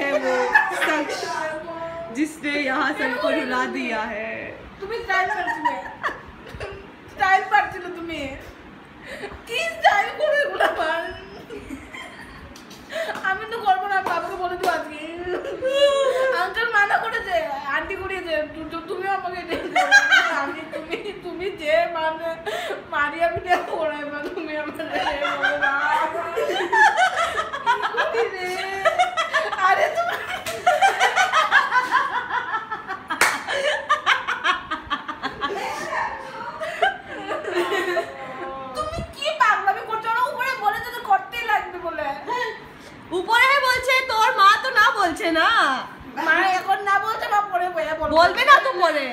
है वो शख्स जिसने यहाँ सबको रुला दिया है। তুমি স্টাইল করছিলে, স্টাইল পারছিল তুমি, কি স্টাইল করে এগুলো আমার, আমি তো করবো না, বাবাকে বলে দিও আজকে। আঙ্কেল মানা করেছে, আন্টি করিয়েছে, তুমি আমাকে আমি তুমি যে মানে মারিয়া পিঠে করাইবা, তুমি আমার আরে তুমি কি পাগলামি করছো? উপরে বলেছে তো করতেই লাগবে বলে। উপরে বলছে, তোর মা তো না বলছে না, মা এখন না বলছে, মা পরে বলবে বলবে না তো পরে।